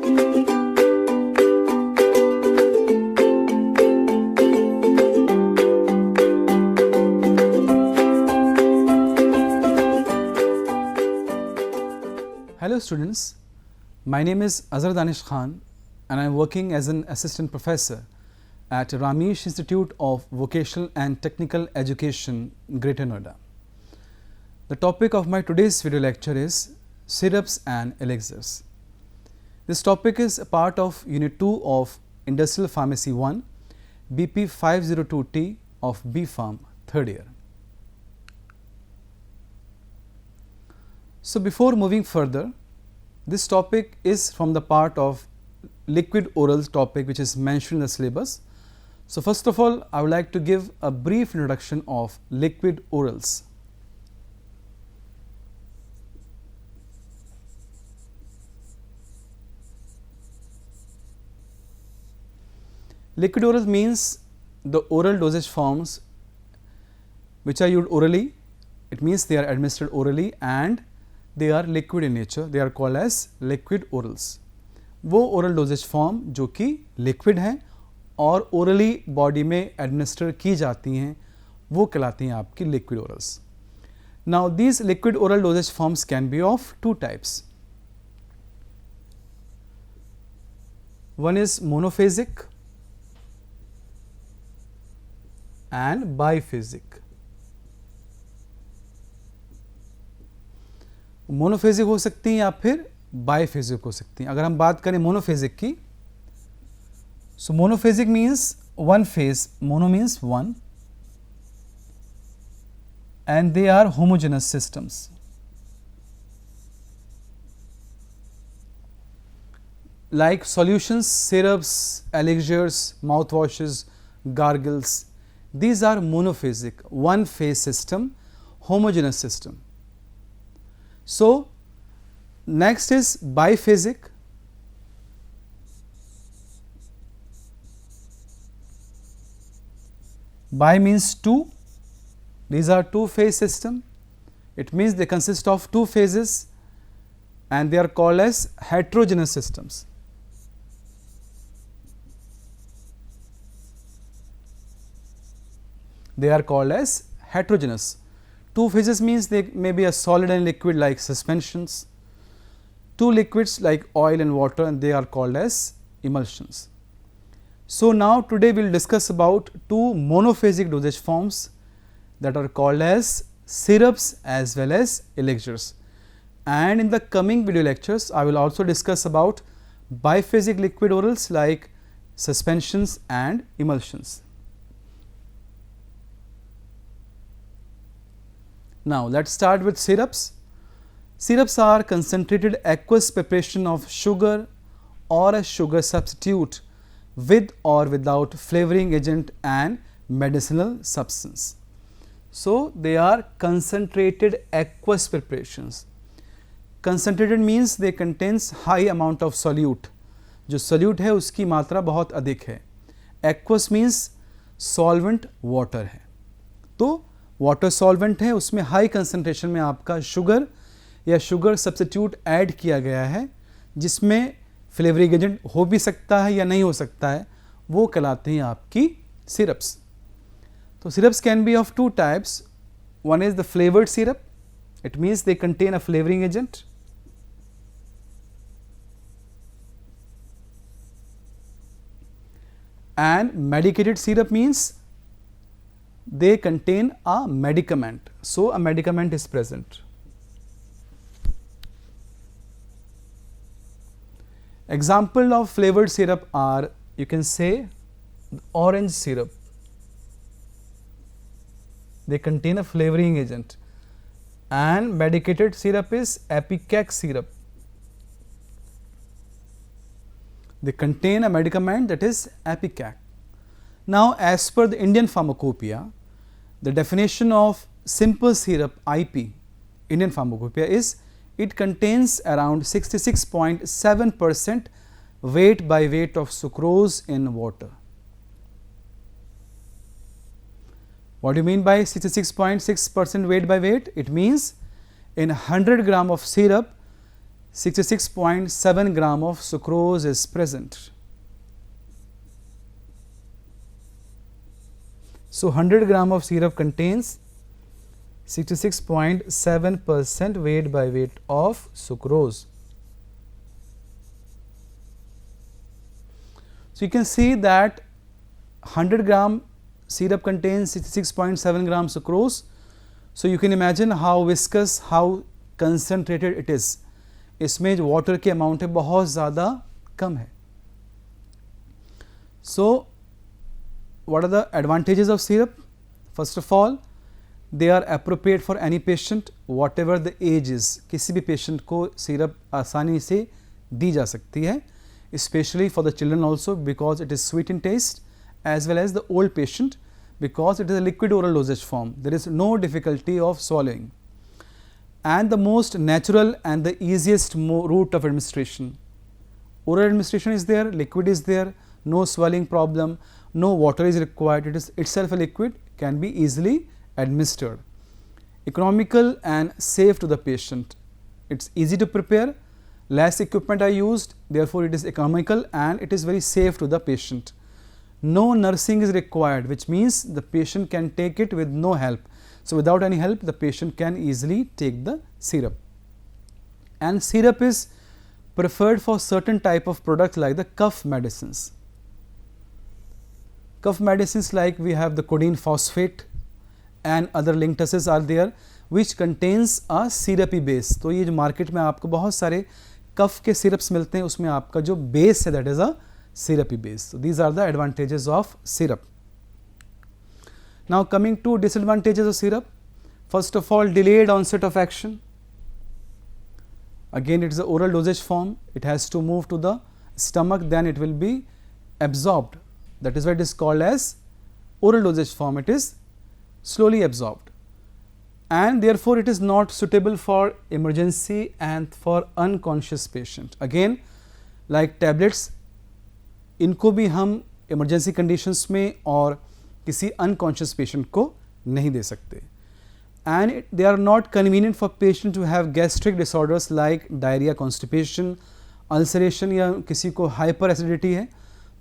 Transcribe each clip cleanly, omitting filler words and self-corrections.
Hello students, my name is Azhar Danish Khan and I am working as an assistant professor at Ramesh Institute of Vocational and Technical Education, Greater Noida. The topic of my today's video lecture is syrups and elixirs. This topic is a part of Unit 2 of Industrial Pharmacy 1, BP 502T of B.Pharm, 3rd year. So before moving further, this topic is from the part of liquid orals topic which is mentioned in the syllabus. So first of all, I would like to give a brief introduction of liquid orals. Liquid orals means the oral dosage forms which are used orally. It means they are administered orally and they are liquid in nature. They are called as liquid orals. वो oral dosage form जो कि liquid हैं और orally body में administer की जाती हैं वो कहलाती हैं आपकी liquid orals. Now these liquid oral dosage forms can be of two types. One is monophasic and biphasic. Monophasic हो सकती हैं या फिर बाइफेजिक हो सकती हैं. अगर हम बात करें मोनोफेजिक की, so monophasic means one phase, mono means one, and they are homogenous systems. Like solutions, syrups, elixirs, mouth washes, gargles, these are monophasic, one phase system, homogeneous system. So next is biphasic. Bi means two. These are two phase system. It means they consist of two phases and they are called as heterogeneous systems. They are called as heterogeneous. Two phases means they may be a solid and liquid like suspensions. Two liquids like oil and water, and they are called as emulsions. So now today we will discuss about two monophasic dosage forms that are called as syrups as well as elixirs. And in the coming video lectures I will also discuss about biphasic liquid orals like suspensions and emulsions. Now let us start with syrups. Syrups are concentrated aqueous preparation of sugar or a sugar substitute with or without flavoring agent and medicinal substance. So they are concentrated aqueous preparations. Concentrated means they contains high amount of solute. जो solute है उसकी मात्रा बहुत अधिक है. Aqueous means solvent water है. तो water solvent है, उसमें हाई कंसंट्रेशन में आपका शुगर या शुगर सब्स्टिट्यूट ऐड किया गया है जिसमें फ्लेवरिंग एजेंट हो भी सकता है या नहीं हो सकता है, वो कहलाते हैं आपकी सिरप्स. तो syrups can be of two types. One is the flavoured syrup. It means they contain a flavouring agent. And medicated syrup means they contain a medicament. So a medicament is present. Example of flavored syrup are, you can say, orange syrup. They contain a flavoring agent. And medicated syrup is ipecac syrup. They contain a medicament that is ipecac. Now as per the Indian Pharmacopoeia, the definition of simple syrup IP, Indian Pharmacopoeia, is it contains around 66.7% weight by weight of sucrose in water. What do you mean by 66.6% weight by weight? It means in 100 gram of syrup, 66.7 gram of sucrose is present. So 100 gram of syrup contains 66.7% weight by weight of sucrose. So you can see that 100 gram syrup contains 66.7 gram sucrose. So you can imagine how viscous, how concentrated it is. इसमें जो water की amount है बहुत ज़्यादा कम है. So what are the advantages of syrup? First of all, they are appropriate for any patient whatever the age is. किसी भी patient को syrup आसानी से दी जा सकती है, especially for the children also because it is sweet in taste, as well as the old patient because it is a liquid oral dosage form. There is no difficulty of swallowing. And the most natural and the easiest route of administration. Oral administration is there, liquid is there, no swelling problem, no water is required, it is itself a liquid, can be easily administered. Economical and safe to the patient. It's easy to prepare, less equipment are used, therefore it is economical and it is very safe to the patient. No nursing is required, which means the patient can take it with no help. So without any help, the patient can easily take the syrup. And syrup is preferred for certain type of products like the cough medicines. Cough medicines like we have the codeine phosphate and other linctuses are there which contains a syrupy base. तो ये जो market में आपको बहुत सारे कफ के syrups मिलते हैं उसमें आपका जो बेस है that is a syrupy base. So these are the advantages of syrup. Now coming to disadvantages of syrup. First of all, delayed onset of action. Again it is the oral dosage form. It has to move to the stomach, then it will be absorbed. That is why it is called as oral dosage form. It is slowly absorbed. And therefore it is not suitable for emergency and for unconscious patient. Again, like tablets, इनको भी हम emergency conditions में और किसी unconscious patient को नहीं दे सकते. And they are not convenient for patient to have gastric disorders like diarrhea, constipation, ulceration या किसी को hyperacidity है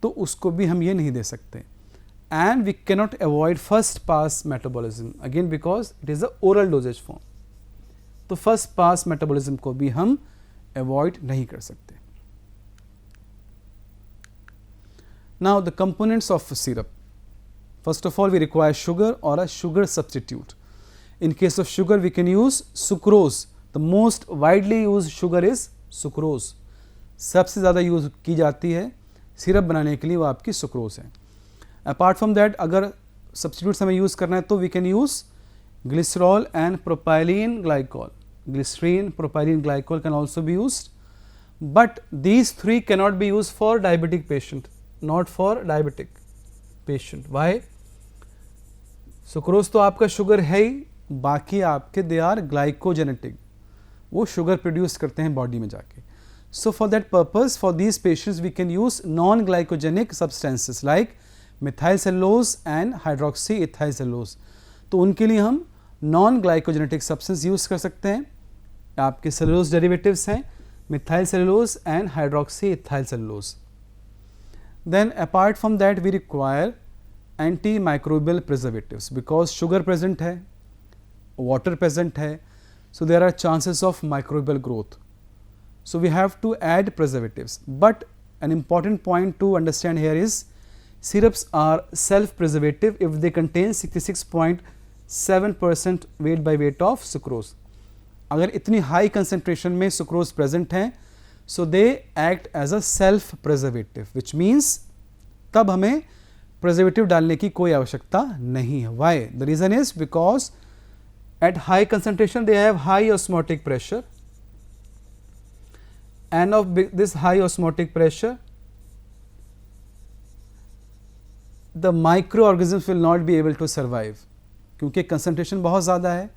तो उसको भी हम ये नहीं दे सकते. And we cannot avoid first pass metabolism again because it is a oral dosage form. तो first pass metabolism को भी हम avoid नहीं कर सकते. Now the components of syrup. First of all, we require sugar or a sugar substitute. In case of sugar, we can use sucrose. The most widely used sugar is sucrose. सबसे ज़्यादा use की जाती है syrup बनाने के लिए वो आपकी सुक्रोज है. अपार्ट फ्रॉम दैट अगर सब्सटीट्यूट्स हमें यूज़ करना है तो we can use glycerol and propylene glycol. Glycerine, propylene glycol can also be used, but these three cannot be use for diabetic patient, not for diabetic patient. Why? Sucrose तो आपका sugar है ही, बाकी आपके they are ग्लाइकोजेनेटिक, वो sugar produce करते हैं body में जाके. So for that purpose, for these patients, we can use non-glycogenic substances like methyl cellulose and hydroxyethyl cellulose. तो उनके लिए हम non-glycogenic substance use कर सकते हैं. आपके cellulose derivatives हैं methyl cellulose and hydroxyethyl cellulose. Then apart from that, we require antimicrobial preservatives because sugar present है, water present है, so there are chances of microbial growth. So we have to add preservatives. But an important point to understand here is syrups are self-preservative if they contain 66.7% weight by weight of sucrose. अगर इतनी high concentration में sucrose present है, so they act as a self-preservative, which means तब हमें preservative डालने की कोई आवश्यकता नहीं है. Why? The reason is because at high concentration they have high osmotic pressure. And of this high osmotic pressure, the microorganisms will not be able to survive. क्योंकि concentration बहुत ज़्यादा है,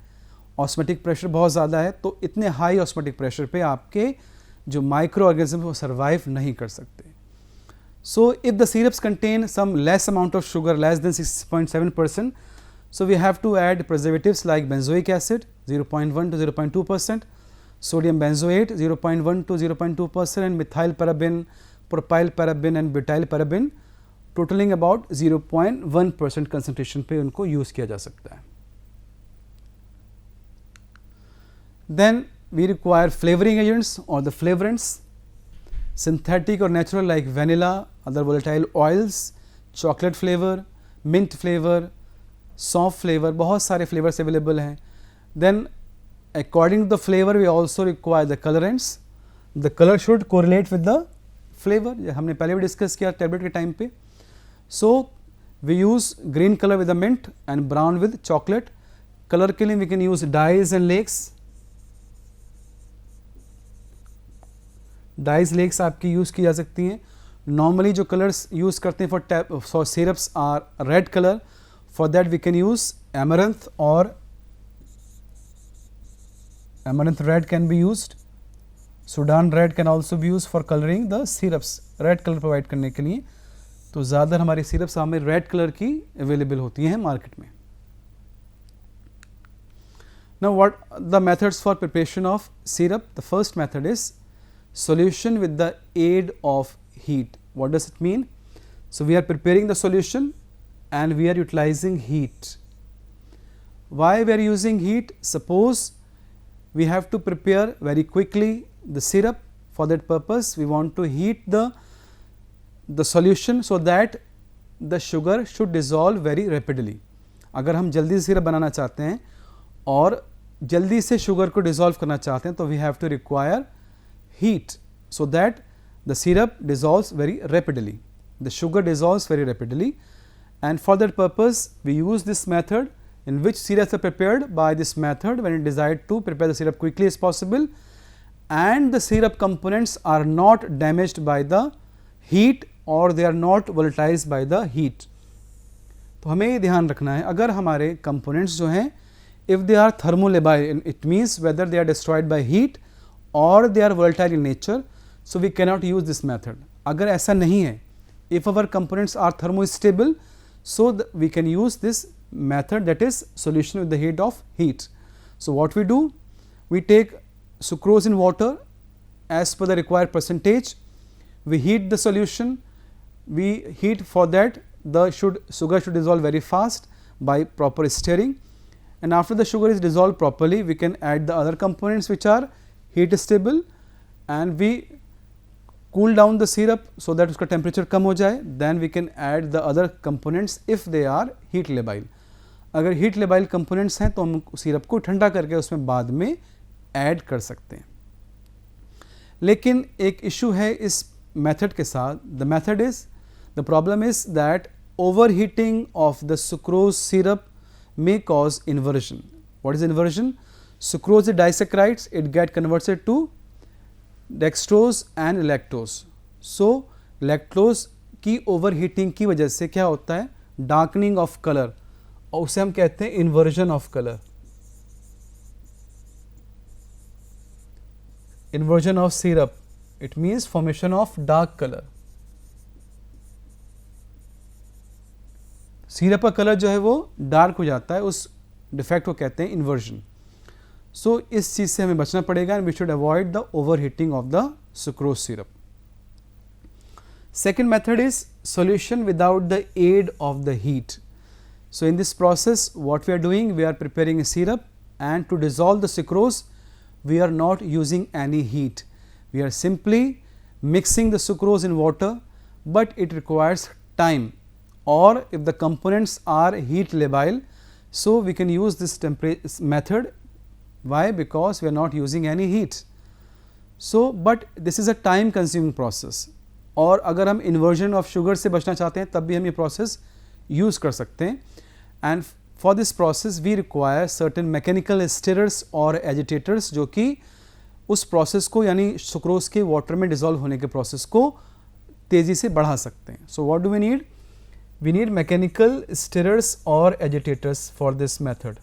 osmotic pressure बहुत ज़्यादा है, तो इतने high osmotic pressure पे आपके जो microorganisms वो survive नहीं कर सकते. So if the syrups contain some less amount of sugar, less than 6.7%, so we have to add preservatives like benzoic acid 0.1 to 0.2%. sodium benzoate 0.1 to 0.2% and methyl paraben, propyl paraben and butyl paraben totaling about 0.1% concentration पे उनको use किया जा सकता है. Then we require flavoring agents or the flavorants, synthetic or natural like vanilla, other volatile oils, chocolate flavor, mint flavor, soft flavor, बहुत सारे flavors available हैं. Then according to the flavor we also require the colorants. The color should correlate with the flavor. हमने पहले भी discuss किया tablet के time पे. So we use green color with the mint and brown with chocolate. Color के लिए we can use dyes and lakes. Dyes lakes आपकी use की जा सकती हैं. नॉर्मली जो कलर्स यूज़ करते हैं for syrups are red colour. For that we can use amaranth और amaranth red can be used. Sudan red can also be use for colouring the syrups, red colour provide करने के लिए. तो ज़्यादातर हमारी syrups हमें रेड कलर की available होती हैं मार्केट में. Now what the methods for preparation of syrup. The first method is solution with the aid of heat. What does it mean? So we are preparing the solution and we are utilizing heat. Why we are using heat? Suppose we have to prepare very quickly the syrup. For that purpose we want to heat the solution so that the sugar should dissolve very rapidly. अगर हम जल्दी से syrup बनाना चाहते हैं और जल्दी से sugar को डिसॉल्व करना चाहते हैं तो we have to require heat so that the syrup dissolves very rapidly, the sugar dissolves very rapidly, and for that purpose we use this method in which syrups are prepared. By this method, when you decide to prepare the syrup quickly as possible and the syrup components are not damaged by the heat or they are not volatilized by the heat. तो हमें ये ध्यान रखना है अगर हमारे components जो हैं if they are thermolabile, it means whether they are destroyed by heat or they are volatile in nature, so we cannot use this method. अगर ऐसा नहीं है, if our components are thermostable, so we can use this method, that is solution with the aid of heat. So what we do, we take sucrose in water as per the required percentage, we heat the solution, we heat for that the sugar should dissolve very fast by proper stirring, and after the sugar is dissolved properly we can add the other components which are heat stable and we cool down the syrup so that उसका temperature कम हो जाए. Then we can add the other components if they are heat labile. अगर heat labile components हैं तो हम syrup को ठंडा करके उसमें बाद में ऐड कर सकते हैं. लेकिन एक इशू है इस मेथड के साथ. The method is, the problem is that overheating of the sucrose syrup may cause inversion. What is inversion? Sucrose is disaccharides, it get converted to dextrose and lactose. So lactose की overheating की वजह से क्या होता है, darkening of color, और उसे हम कहते हैं inversion of color. Inversion of syrup, it means formation of dark color. Syrup का कलर जो है वो डार्क हो जाता है, उस डिफेक्ट को कहते हैं इन्वर्जन. सो इस चीज़ से हमें बचना पड़ेगा and we should avoid the overheating of the sucrose syrup. Second method is solution without the aid of the heat. So in this process what we are doing, we are preparing a syrup and to dissolve the sucrose we are not using any heat. We are simply mixing the sucrose in water, but it requires time, or if the components are heat labile, so we can use this method. Why? Because we are not using any heat. So but this is a time consuming process. और अगर हम inversion of sugar से बचना चाहते हैं तब भी हम ये प्रोसेस यूज़ कर सकते हैं. And for this process we require certain mechanical stirrers और एजिटेटर्स जो कि उस प्रोसेस को यानी सुक्रोज के वाटर में डिसॉल्व होने के प्रोसेस को तेज़ी से बढ़ा सकते हैं. So what do we need? We need mechanical stirrers और agitators for this method.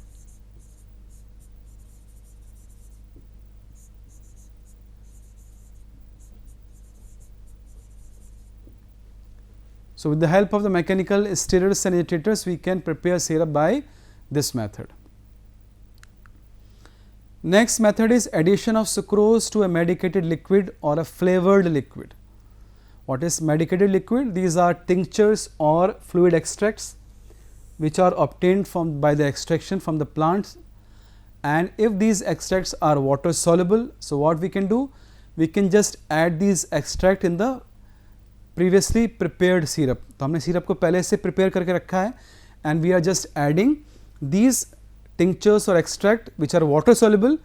So with the help of the mechanical stirrers and agitators we can prepare syrup by this method. Next method is addition of sucrose to a medicated liquid or a flavored liquid. What is medicated liquid? These are tinctures or fluid extracts which are obtained by the extraction from the plants, and if these extracts are water soluble, so what we can do, we can just add these extract in the previously prepared syrup. तो हमने syrup को पहले से prepare करके रखा है and we are just adding these tinctures or extract which are water soluble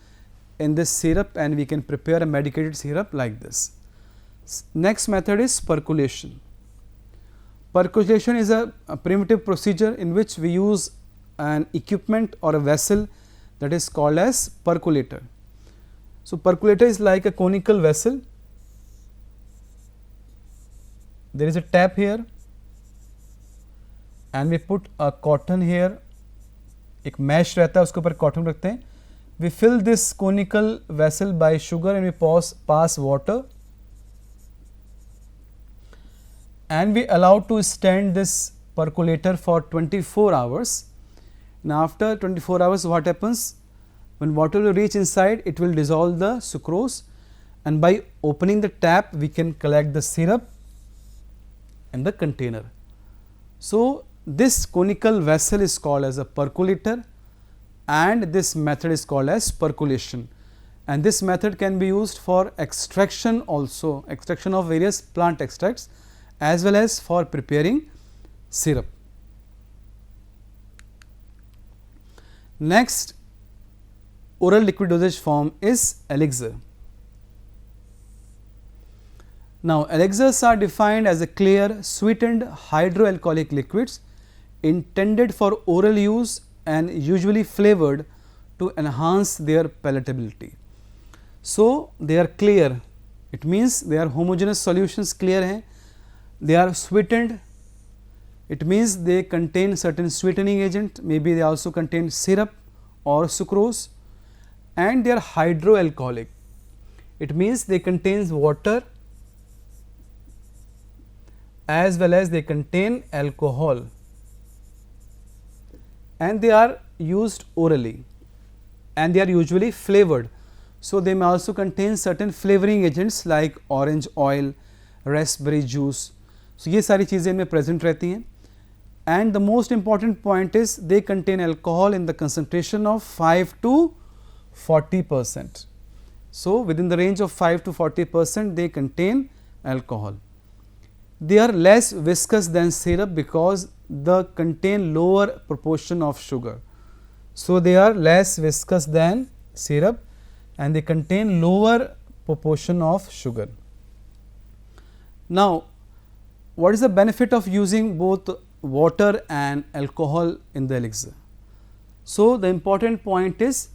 in this syrup and we can prepare a medicated syrup like this. Next method is percolation. Percolation is a primitive procedure in which we use an equipment or a vessel that is called as percolator. So, percolator is like a conical vessel. There is a tap here and we put a cotton here. एक mash रहता है उसके ऊपर cotton रखते हैं. We fill this conical vessel by sugar and we pass water and we allow to stand this percolator for 24 hours. Now after 24 hours what happens? When water will reach inside, it will dissolve the sucrose and by opening the tap we can collect the syrup in the container. So this conical vessel is called as a percolator and this method is called as percolation, and this method can be used for extraction also, extraction of various plant extracts as well as for preparing syrup. Next oral liquid dosage form is elixir. Now elixirs are defined as a clear sweetened hydroalcoholic liquids intended for oral use and usually flavored to enhance their palatability. So they are clear, it means they are homogeneous solutions, clear हैं. They are sweetened, it means they contain certain sweetening agent, maybe they also contain syrup or sucrose, and they are hydroalcoholic, it means they contain water as well as they contain alcohol, and they are used orally and they are usually flavored. So they may also contain certain flavoring agents like orange oil, raspberry juice. So ये सारी चीज़ें इनमें present रहती हैं. And the most important point is they contain alcohol in the concentration of 5 to 40%. So within the range of 5 to 40% they contain alcohol. They are less viscous than syrup because they contain lower proportion of sugar. So they are less viscous than syrup and they contain lower proportion of sugar. Now what is the benefit of using both water and alcohol in the elixir? So the important point is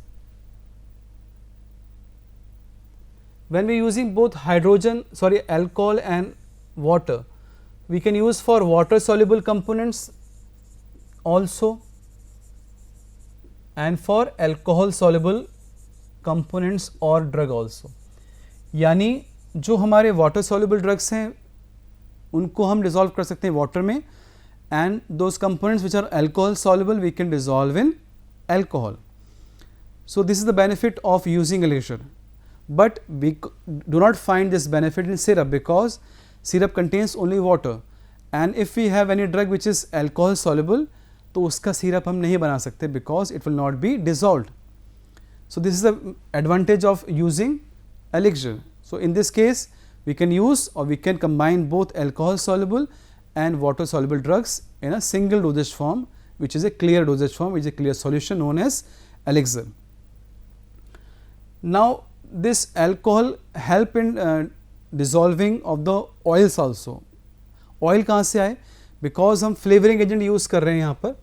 when we are using both alcohol and water, we can use for water soluble components also and for alcohol soluble components or drug also. यानी जो हमारे water soluble drugs हैं उनको हम dissolve कर सकते हैं water में, and those components which are alcohol soluble we can dissolve in alcohol. So this is the benefit of using elixir, but we do not find this benefit in syrup because syrup contains only water, and if we have any drug which is alcohol soluble तो उसका syrup हम नहीं बना सकते because it will not be dissolved. So this is the advantage of using elixir. So in this case we can use or we can combine both alcohol soluble and water soluble drugs in a single dosage form, which is a clear dosage form, which is a clear solution known as elixir. Now this alcohol help in dissolving of the oils also. Oil कहाँ से आए? Because हम flavoring agent use कर रहे हैं यहाँ पर,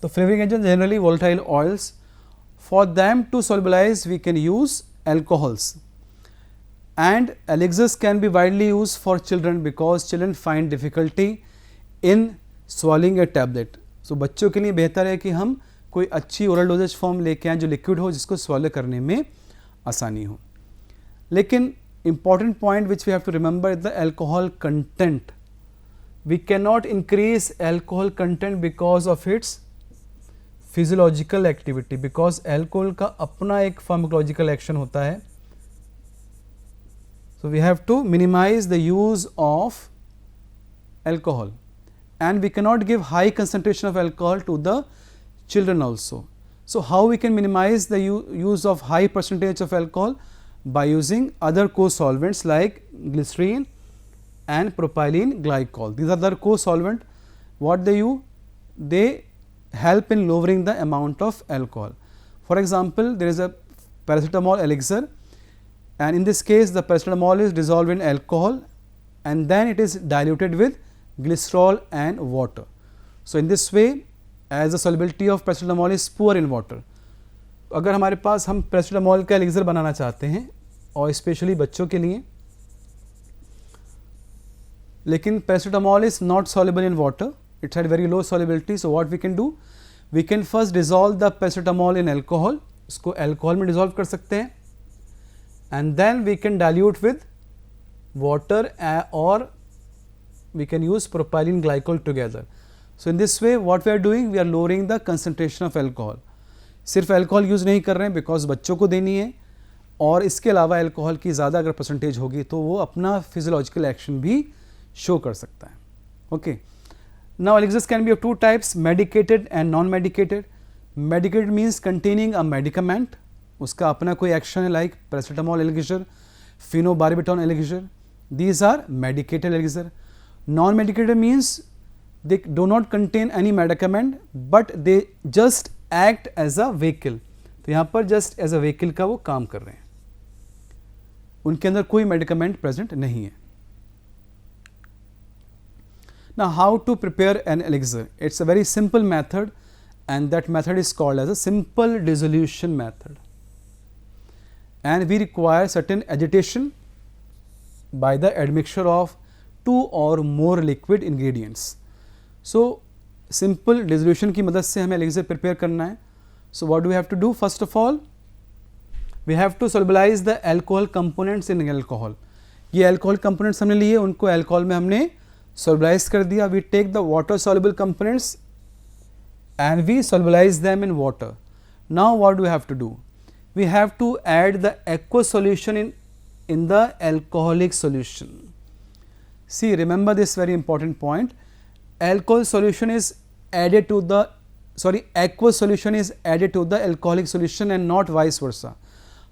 तो flavoring agent generally volatile oils. For them to solubilize we can use alcohols, and elixirs can be widely used for children because children find difficulty in swallowing a tablet. So बच्चों के लिए बेहतर है कि हम कोई अच्छी oral dosage form लेके आएँ जो liquid हो जिसको swallow करने में आसानी हो. लेकिन important point which we have to remember is the alcohol content. We cannot increase alcohol content because of its physiological activity, because alcohol का अपना एक फार्माकोलॉजिकल एक्शन होता है. So we have to minimize the use of alcohol, and we cannot give high concentration of alcohol to the children also. So how we can minimize the use of high percentage of alcohol? By using other co-solvents like glycerine and propylene glycol. These are the co-solvent. What they do? They help in lowering the amount of alcohol. For example, there is a paracetamol elixir, and in this case the paracetamol is dissolved in alcohol and then it is diluted with glycerol and water. So in this way, as the solubility of paracetamol is poor in water, अगर हमारे पास हम paracetamol का elixir बनाना चाहते हैं और specially बच्चों के लिए, लेकिन paracetamol is not soluble in water, it's had very low solubility. So what we can do, we can first dissolve the paracetamol in alcohol, इसको अल्कोहल में डिजॉल्व कर सकते हैं, and then we can dilute with water or we can use propylene glycol together. So in this way what we are doing, we are lowering the concentration of alcohol. सिर्फ alcohol use नहीं कर रहे हैं because बच्चों को देनी है, और इसके अलावा अल्कोहल की ज़्यादा अगर परसेंटेज होगी तो वो अपना फिजियोलॉजिकल एक्शन भी शो कर सकता है. Okay, now elixirs can be of two types, medicated and non medicated. Medicated means containing a medicament, उसका अपना कोई एक्शन है, like paracetamol elixir, phenobarbitone elixir, these are medicated elixir. Non medicated means they do not contain any medicament but they just act as a vehicle. तो यहाँ पर just as a vehicle का वो काम कर रहे हैं, उनके अंदर कोई मेडिकामेंट प्रेजेंट नहीं है. Now how to prepare an elixir? It's a very simple method, and that method is called as a simple dissolution method. And we require certain agitation by the admixture of two or more liquid ingredients. So simple dissolution की मदद से हमें elixir prepare करना है. So what do we have to do? First of all, we have to solubilize the alcohol components in alcohol. ये alcohol components हमने लिए, उनको alcohol में हमने solubilize कर दिया. We take the water soluble components and we solubilize them in water. Now what do we have to do? We have to add the aqueous solution in the alcoholic solution. See, remember this very important point. Alcohol solution is added to the aqueous solution is added to the alcoholic solution and not vice versa.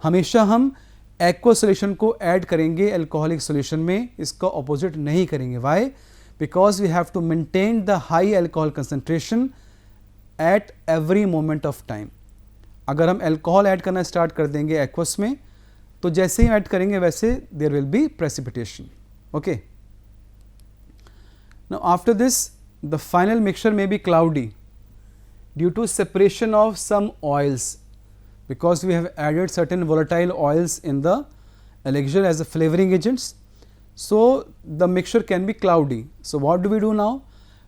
हमेशा हम aqueous solution को add करेंगे alcoholic solution में, इसका opposite नहीं करेंगे. Why? Because we have to maintain the high alcohol concentration at every moment of time. अगर हम alcohol add करना start कर देंगे aqueous में, तो जैसे ही add करेंगे वैसे there will be precipitation. Okay. Now after this, the final mixture may be cloudy due to separation of some oils, because we have added certain volatile oils in the elixir as a flavoring agents. So the mixture can be cloudy. So what do we do now?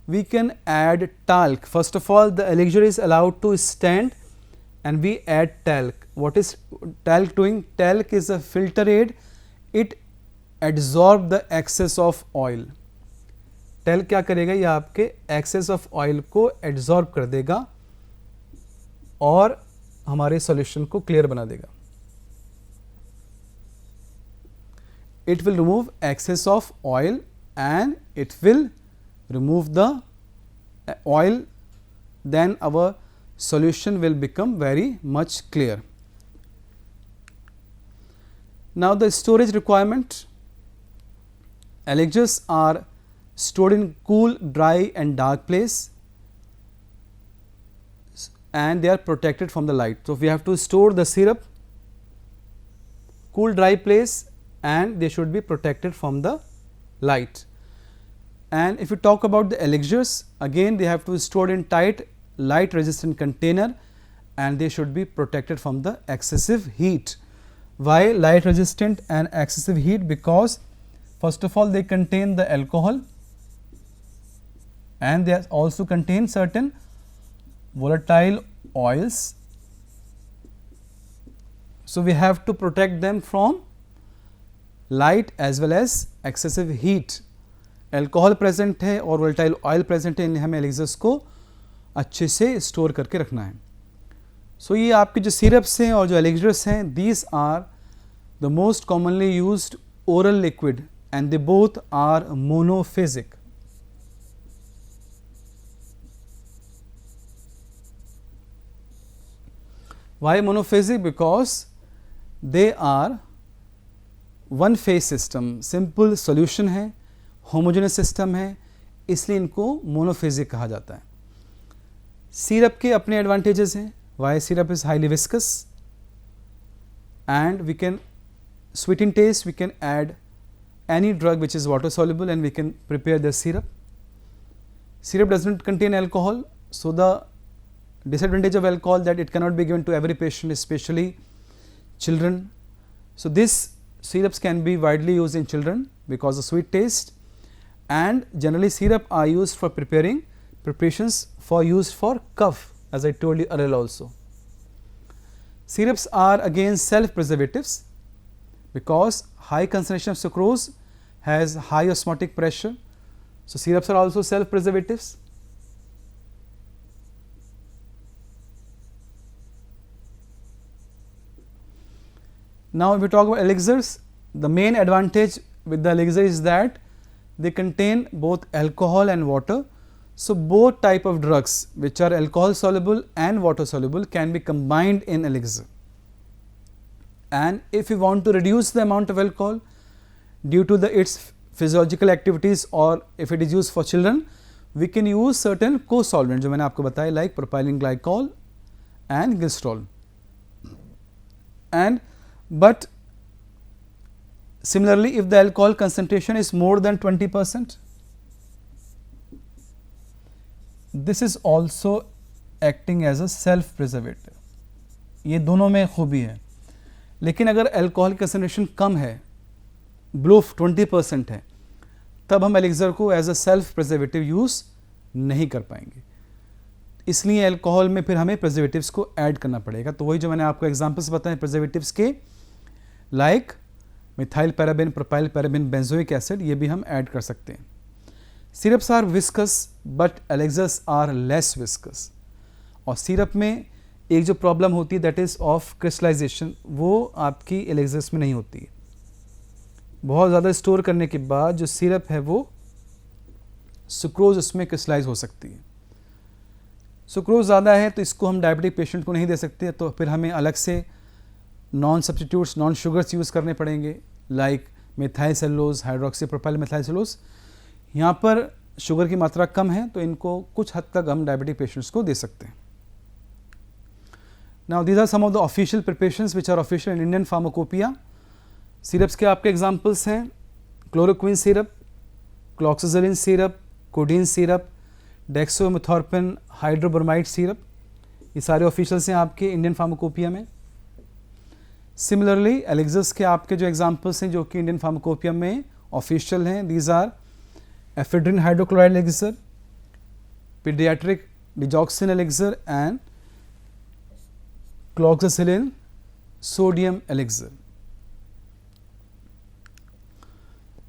We can add talc. First of all, the elixir is allowed to stand and we add talc. What is talc doing? Talc is a filter aid. It absorbs the excess of oil. talc क्या करेगा? ये आपके excess of oil को absorb कर देगा और हमारे solution को क्लियर बना देगा. It will remove excess of oil and it will remove the oil, then our solution will become very much clear. Now the storage requirement. Elixirs are stored in cool, dry and dark place, and they are protected from the light. So we have to store the syrup cool, dry place, and they should be protected from the light. And if you talk about the elixirs, again they have to be stored in tight light resistant container and they should be protected from the excessive heat. Why light resistant and excessive heat? Because first of all they contain the alcohol and they also contain certain volatile oils. So we have to protect them from light as well as excessive heat. Alcohol present है और volatile oil present है, हमें elixirs को अच्छे से store करके रखना है. सो ये आपके जो सिरप्स हैं और जो एलिक्सर्स हैं, these are the most commonly used oral liquid and they both are monophasic. Why monophasic? Because they are one phase system, simple solution है, homogeneous system है, इसलिए इनको monophasic कहा जाता है. सिरप के अपने advantages हैं. Why syrup is highly viscous and we can sweet in taste, we can add any drug which is water soluble and we can prepare the syrup. Syrup does not contain alcohol, so the disadvantage of alcohol that it cannot be given to every patient, especially children. So this syrups can be widely used in children because of sweet taste, and generally syrup are used for preparing preparations for use for cough, as I told you earlier also. Syrups are again self preservatives because high concentration of sucrose has high osmotic pressure. So syrups are also self preservatives. Now if we talk about elixirs, the main advantage with the elixir is that they contain both alcohol and water. So both type of drugs which are alcohol soluble and water soluble can be combined in elixir. And if you want to reduce the amount of alcohol due to its physiological activities, or if it is used for children, we can use certain co-solvents जो मैंने आपको बताया, like propylene glycol and glycerol. But similarly, if the alcohol concentration is more than 20%, this is also acting as a self preservative. ये दोनों में खूबी है. लेकिन अगर अल्कोहल कंसंट्रेशन कम है, बिलो 20% है, तब हम एलिक्सर को as a self preservative use नहीं कर पाएंगे. इसलिए अल्कोहल में फिर हमें प्रिजर्वेटिव्स को ऐड करना पड़ेगा. तो वही जो मैंने आपको एग्जांपल्स बताए प्रिजर्वेटिव्स के, like methyl paraben, propyl paraben, benzoic acid, ये भी हम ऐड कर सकते हैं. Syrups are viscous but elixirs are less viscous. और सिरप में एक जो प्रॉब्लम होती है दैट इज़ ऑफ क्रिस्टलाइजेशन, वो आपकी एलिक्सर्स में नहीं होती है. बहुत ज़्यादा स्टोर करने के बाद जो सिरप है वो सुक्रोज उसमें क्रिस्टलाइज हो सकती है. सुक्रोज ज़्यादा है तो इसको हम डायबिटिक पेशेंट को नहीं दे सकते, तो फिर हमें अलग से non substitutes, non sugars use करने पड़ेंगे, like methyl cellulose, hydroxy propyl methyl cellulose. यहाँ पर शुगर की मात्रा कम है तो इनको कुछ हद तक हम डायबिटिक पेशेंट्स को दे सकते हैं. Now these are some of the official preparations which are official in Indian pharmacopoeia. Syrups के आपके एग्जांपल्स हैं chloroquine syrup, cloxacillin syrup, codeine syrup, dextromethorphan hydrobromide syrup. ये सारे ऑफिशियल्स हैं आपके इंडियन फार्माकोपिया में. सिमिलरली एलिक्सर्स के आपके जो एग्जांपल्स हैं जो कि इंडियन फार्माकोपिया में ऑफिशियल हैं, these are ephedrine hydrochloride elixir, paediatric digoxin elixir and cloxacillin sodium elixir.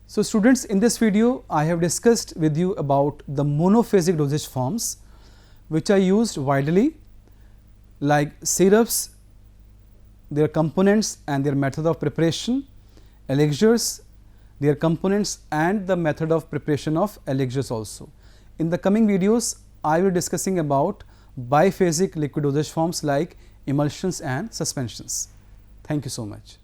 So students, in this video I have discussed with you about the monophasic dosage forms which are used widely, like syrups, their components and their method of preparation, elixirs, their components and the method of preparation of elixirs also. In the coming videos I will be discussing about biphasic liquid dosage forms like emulsions and suspensions. Thank you so much.